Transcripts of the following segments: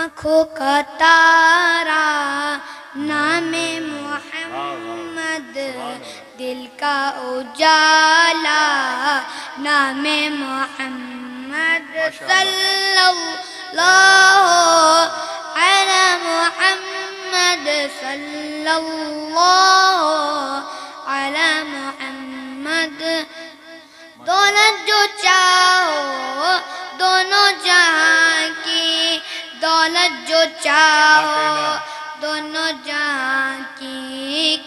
आँखों का तारा नामे मोहम्मद, दिल का उजाला नामे मोहम्मद, सल्लल्लाहु अला मोहम्मद, सल्लल्लाहु अला मोहम्मद। दौलत जो चाहो दोनों जहां की, दौलत जो चाहो दोनों जहां की,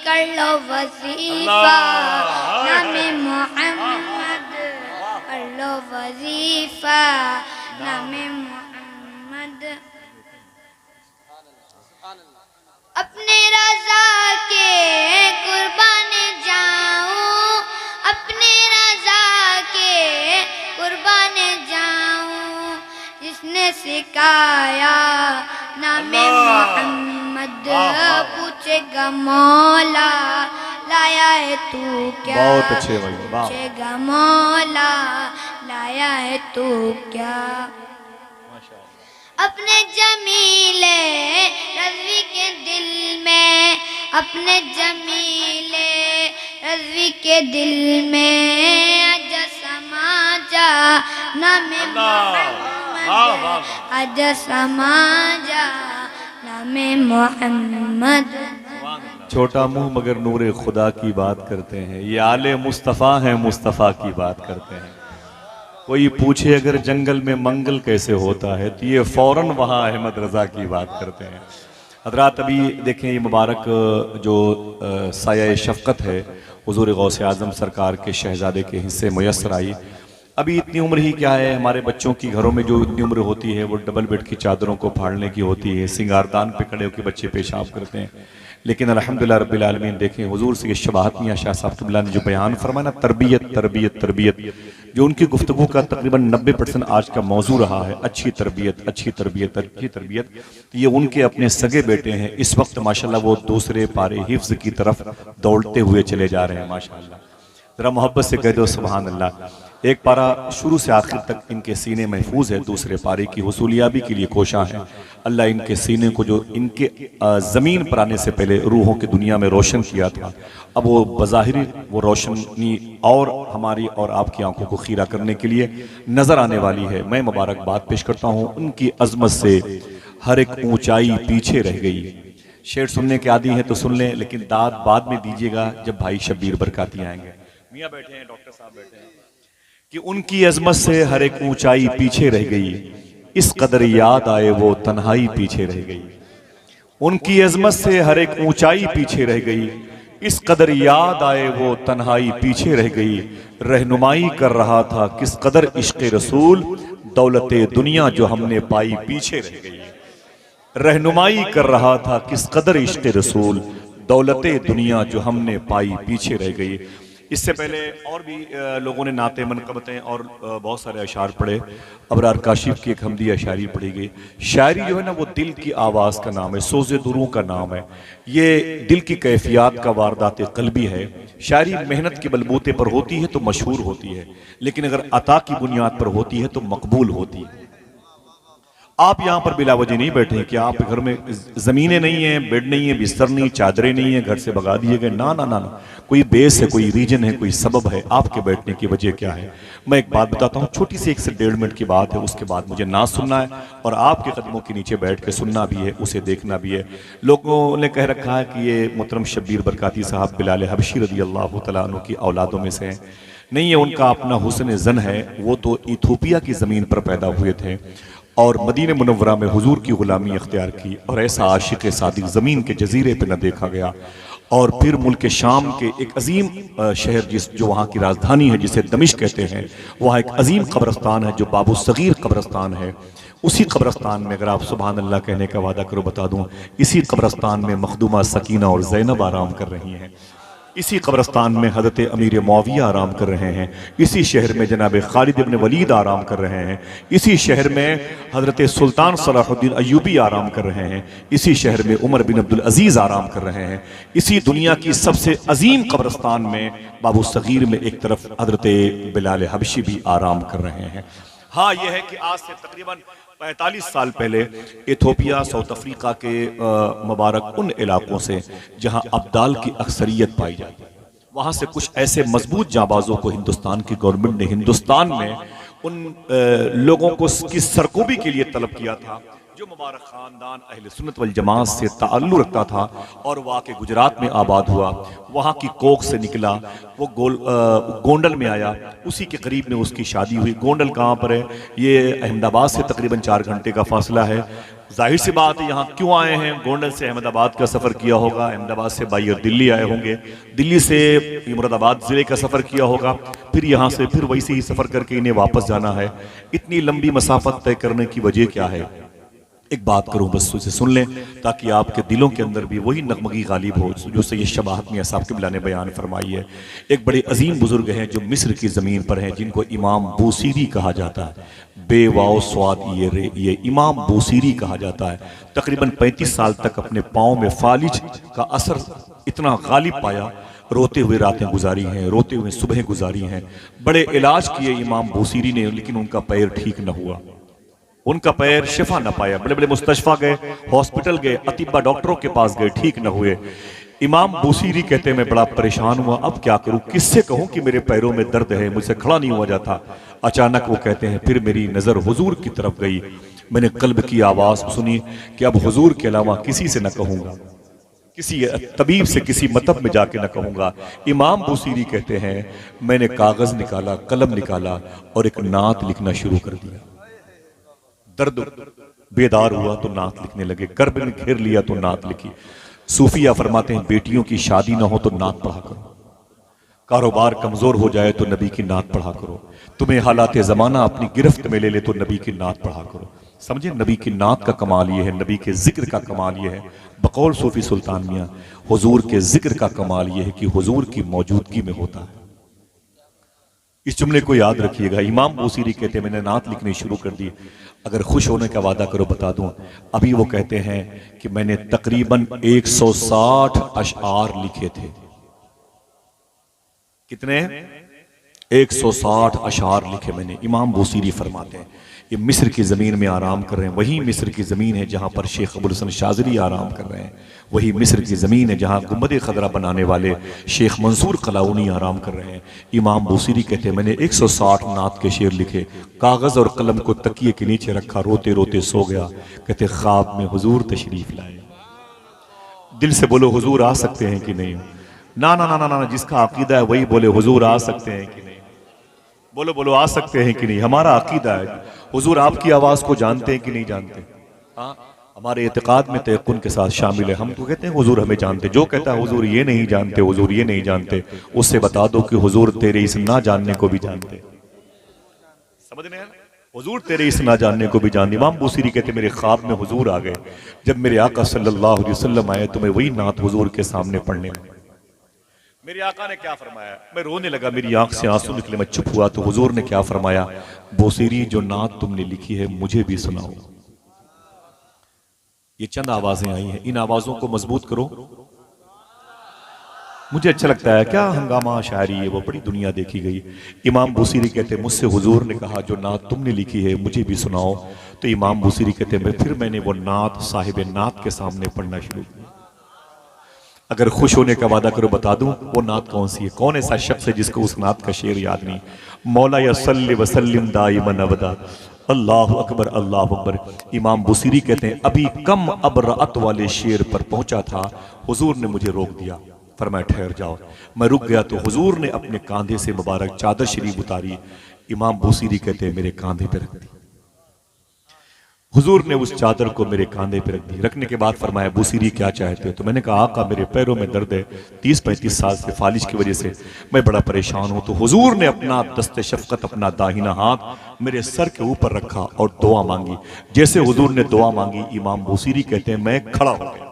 कर लो वजीफा नामे मोहम्मद, कर लो वजीफा नामे मोहम्मद। अपने रज़ा के कुर्बान जाऊं, अपने रज़ा के कुर्बान जाऊं, जिसने सिखाया नामे मोहम्मद, पूछेगा मौला लाया है तू क्या, बहुत अच्छे भाई, पूछेगा मौला लाया है तू क्या। अपने जमीले रज़वी के दिल में, अपने जमीले रज़वी के दिल में आजा समा जा नामे मोहम्मद, आजा समा जा नामे मोहम्मद। छोटा मुंह मगर नूरे खुदा की बात करते हैं, ये आले मुस्तफ़ा हैं, मुस्तफ़ा की बात करते हैं। कोई पूछे अगर जंगल में मंगल कैसे होता है, तो ये फौरन वहाँ अहमद रज़ा की बात करते हैं। हज़रात अभी देखें ये मुबारक जो साया शफ़क़त है हुज़ूर गौसे आज़म सरकार के शहज़ादे के हिस्से मुयस्सर आई। अभी इतनी उम्र ही क्या है, हमारे बच्चों की घरों में जो इतनी उम्र होती है वो डबल बेड की चादरों को फाड़ने की होती है, सिंगारदान पे खड़े होकर बच्चे पेशाब करते हैं। लेकिन अल्हम्दुलिल्लाह रब्बिल आलमीन देखें हुजूर से ये शबाहत मियां शाह साहब क़िबला ने जो बयान फरमाया ना, तरबियत तरबियत तरबियत, जो उनकी गुफ्तगू का तकरीबन 90% आज का मौजू रहा है, अच्छी तरबियत अच्छी तरबियत अच्छी तरबियत। ये उनके अपने सगे बेटे हैं, इस वक्त माशाल्लाह वो दूसरे पारे हिफ्ज़ की तरफ दौड़ते हुए चले जा रहे हैं माशाल्लाह। ज़रा मोहब्बत से कह दो सुभान अल्लाह। एक पारा शुरू से आखिर तक इनके सीने महफूज है, दूसरे पारे की हुसूलियाबी के लिए कोशां है। अल्लाह इनके सीने को जो इनके ज़मीन पर आने से पहले रूहों की दुनिया में रोशन किया था, अब वो बज़ाहिरी वो रोशनी और हमारी और आपकी आंखों को खीरा करने के लिए नज़र आने वाली है। मैं मुबारकबाद पेश करता हूँ, उनकी अज़मत से हर एक ऊँचाई पीछे रह गई। शेर सुनने के आदी हैं तो सुन लें, लेकिन दाद बाद में दीजिएगा जब भाई शब्बीर बरकाती आएंगे। मियाँ बैठे हैं, डॉक्टर साहब बैठे हैं कि उनकी अजमत से हर एक ऊंचाई पीछे रह गई, इस कदर याद आए वो तन्हाई पीछे रह गई। उनकी अजमत से हर एक ऊंचाई पीछे रह गई, इस कदर याद आए वो तन्हाई पीछे रह गई। रहनुमाई कर रहा था किस कदर इश्क़ रसूल, दौलते दुनिया जो हमने पाई पीछे रह गई। रहनुमाई कर रहा था किस कदर इश्क़ रसूल, दौलते दुनिया जो हमने पाई पीछे रह गई। इससे पहले और भी लोगों ने नाते मनकबतें और बहुत सारे अशार पढ़े। अबरार काशिफ की एक हमदी अशारी पढ़ी गई। शायरी जो है ना वो दिल की आवाज़ का नाम है, सोज़े दुरूं का नाम है। ये दिल की कैफियत का वारदात क़ल्बी है। शायरी मेहनत के बलबूते पर होती है तो मशहूर होती है, लेकिन अगर अता की बुनियाद पर होती है तो मकबूल होती है। आप यहाँ पर बिलावजह नहीं बैठे हैं कि आप घर में ज़मीनें नहीं हैं, बेड नहीं है, बिस्तर नहीं, चादरें नहीं है, घर से भगा दिए गए। ना ना ना ना, कोई बेस है, कोई रीजन है, कोई सबब है। आपके बैठने की वजह क्या है? मैं एक बात बताता हूँ, छोटी सी 1 से 1.5 मिनट की बात है। उसके बाद मुझे ना सुनना है और आपके कदमों के नीचे बैठ के सुनना भी है, उसे देखना भी है। लोगों ने कह रखा है कि ये मोहतरम शब्बीर बरकाती साहब बिलाल हबशी रज़ी अल्लाह तआला अन्हु की औलादों में से हैं। नहीं, ये उनका अपना हुस्न ज़न है। वो तो इथोपिया की ज़मीन पर पैदा हुए थे और मदीने मुनव्वरा में हुजूर की गुलामी अख्तियार की, और ऐसा आशिक सादिक ज़मीन के जजीरे पे न देखा गया। और फिर मुल्क शाम के एक अजीम शहर जो वहाँ की राजधानी है, जिसे दमिश्क कहते हैं, वहाँ एक अजीम कब्रस्तान है जो बाबू सगीर कब्रस्तान है। उसी कब्रस्तान में अगर आप सुभान अल्लाह कहने का वादा करो, बता दूँ, इसी कब्रस्तान में मखदूमा सकीना और ज़ैनब आराम कर रही हैं। इसी कब्रस्तान में हज़रत अमीर मुआविया आराम कर रहे हैं। इसी शहर में जनाब खालिद इब्न वलीद आराम कर रहे हैं। इसी शहर में हज़रत सुल्तान सलाहुद्दीन अय्यूबी आराम कर रहे हैं। इसी शहर में उमर बिन अब्दुल अजीज़ आराम कर रहे हैं। इसी दुनिया की सबसे अजीम कब्रस्तान में बाबू सगीर में एक तरफ हज़रत बिलाल हबशी भी आराम कर रहे हैं। हाँ, यह है कि आज से तकरीबन 45 साल पहले इथोपिया, साउथ अफ्रीका के मुबारक उन इलाकों से जहां अब्दाल की अक्सरियत पाई जाती है, वहां से कुछ ऐसे मजबूत जाबाजों को हिंदुस्तान की गवर्नमेंट ने हिंदुस्तान में उन लोगों को की सरकोबी के लिए तलब किया था जो मुबारक खानदान अहले सुन्नत वल जमात से ताल्लुक़ रखता था और वहाँ के गुजरात में आबाद हुआ, वहाँ की कोख से निकला, वो गोंडल में आया, उसी के करीब में उसकी शादी हुई। गोंडल कहाँ पर है? ये अहमदाबाद से तकरीबन 4 घंटे का फासला है। जाहिर सी बात है यहाँ क्यों आए हैं? गोंडल से अहमदाबाद का सफ़र किया होगा, अहमदाबाद से बाहर दिल्ली आए होंगे, दिल्ली से मुरादाबाद ज़िले का सफ़र किया होगा, फिर यहाँ से फिर वैसे ही सफ़र करके इन्हें वापस जाना है। इतनी लंबी मसाफत तय करने की वजह क्या है? एक बात करूं, बस उसे सुन लें ताकि आपके दिलों के अंदर भी वही नगमगी गालिब हो जो सैयद शबाहत मियां साहब क़िबला ने बयान फरमाई है। एक बड़े अजीम बुजुर्ग हैं जो मिस्र की ज़मीन पर हैं, जिनको इमाम बूसीरी कहा जाता है। बेवाओ स्वाद ये इमाम बूसीरी कहा जाता है। तकरीबन 35 साल तक अपने पाँव में फालिज का असर इतना गालिब पाया, रोते हुए रातें गुजारी हैं, रोते हुए सुबह गुजारी हैं, बड़े इलाज किए इमाम बूसीरी ने, लेकिन उनका पैर ठीक न हुआ, उनका पैर शिफा न पाया। बड़े बड़े मुस्तशफा गए, हॉस्पिटल गए, अतिबा डॉक्टरों के पास गए, ठीक न हुए। इमाम बूसीरी कहते हैं मैं बड़ा परेशान हुआ, अब क्या करूं, किससे कहूं कि मेरे पैरों में दर्द है, मुझसे खड़ा नहीं हुआ जाता। अचानक वो कहते हैं फिर मेरी नजर हुजूर की तरफ गई, मैंने कल्ब की आवाज सुनी कि अब हुजूर के अलावा किसी से न कहूंगा, किसी तबीब से किसी मतब में जाके न कहूंगा। इमाम बूसीरी कहते हैं मैंने कागज निकाला, कलम निकाला और एक नात लिखना शुरू कर दिया। दर्द बेदार हुआ तो नात लिखने लगे, कर्ब ने घेर लिया तो नात लिखी। सूफिया फरमाते हैं बेटियों की शादी ना हो तो नात पढ़ा करो, कारोबार कमजोर हो जाए तो नबी की नात पढ़ा करो, तुम्हें हालात ज़माना अपनी गिरफ्त में ले ले तो नबी की नात पढ़ा करो। समझे, नबी की नात का कमाल ये है, नबी के जिक्र का कमाल ये है। बकौल सूफी सुल्तान मियां, हुजूर के जिक्र का कमाल ये है कि हुजूर की मौजूदगी में होता है। इस जुमले को याद रखिएगा। इमाम बूसीरी कहते हैं मैंने नात लिखनी शुरू कर दी, अगर खुश होने का वादा करो बता दूं, अभी वो कहते हैं कि मैंने तकरीबन 160 अशआर लिखे थे। कितने? 160 अशआर लिखे मैंने। इमाम बूसीरी फरमाते हैं ये मिस्र की ज़मीन में आराम कर रहे हैं, वही मिस्र की ज़मीन है जहाँ पर शेख अबुल हसन शाज़ली आराम कर रहे हैं, वही मिस्र की ज़मीन है जहाँ गुंबद खदरा बनाने वाले शेख मंसूर कलाउनी आराम कर रहे हैं। इमाम बूसीरी कहते हैं मैंने 160 नात के शेर लिखे, कागज़ और कलम को तकिए के नीचे रखा, रोते रोते सो गया। कहते ख्वाब में हुजूर तशरीफ लाए। दिल से बोलो हुजूर आ सकते हैं कि नहीं? ना ना ना ना ना, जिसका अकीदा है वही बोले हुजूर आ सकते हैं कि नहीं। बोलो बोलो आ सकते हैं कि नहीं। हमारा अकीदा है हुजूर आपकी आवाज को जानते हैं कि नहीं जानते। हाँ, हमारे एतकाद में तयक्कुन के साथ शामिल है। हम तो कहते हैं हुजूर हमें जानते। जो कहता है हुजूर ये नहीं जानते, हुजूर ये नहीं जानते, उससे बता दो कि हुजूर तेरे इस ना जानने को भी जानते। समझ में? हुजूर तेरे इस ना जानने को भी जानते। इमाम बूसीरी कहते मेरे ख्वाब में हुजूर आ गए। जब मेरे आका सल्लल्लाहु अलैहि वसल्लम आए तो मैं वही नात हुजूर के सामने पढ़ने लगा। मेरे आका ने क्या फरमाया? मैं रोने लगा, मेरी आंख से आंसू निकले, मैं चुप हुआ तो हुजूर ने क्या फरमाया? बूसीरी जो नात तुमने लिखी है मुझे भी सुनाओ। ये चंद आवाजें आई हैं, इन आवाजों को मजबूत करो। मुझे अच्छा लगता है, क्या हंगामा शायरी है वो, बड़ी दुनिया देखी गई। इमाम बूसीरी कहते मुझसे हुजूर ने कहा जो नात तुमने लिखी है मुझे भी सुनाओ। तो इमाम बूसीरी कहते फिर मैंने वो नात साहिब नात के सामने पढ़ना शुरू किया। अगर खुश होने का वादा करो बता दूं वो नात कौन सी है। कौन ऐसा शख्स है जिसको उस नात का शेर याद नहीं? मौला या सल्ली व सल्लिम दाइमन अबदा, अल्लाह अकबर अल्लाह अकबर। इमाम बूसीरी कहते हैं अभी कम अबरात वाले शेर पर पहुंचा था, हुजूर ने मुझे रोक दिया, फरमाया ठहर जाओ। मैं रुक गया तो हुजूर ने अपने कांधे से मुबारक चादर शरीफ उतारी। इमाम बूसीरी कहते हैं मेरे कांधे पर रख दी। हुजूर ने उस चादर को मेरे कांधे पर रख दी। रखने के बाद फरमाया बूसीरी क्या चाहते हो? तो मैंने कहा आका मेरे पैरों में दर्द है, 30-35 साल से फालिज की वजह से मैं बड़ा परेशान हूं। तो हुजूर ने अपना दस्ते शफकत, अपना दाहिना हाथ मेरे सर के ऊपर रखा और दुआ मांगी। जैसे हुजूर ने दुआ मांगी, इमाम बूसीरी कहते हैं मैं खड़ा हो गया।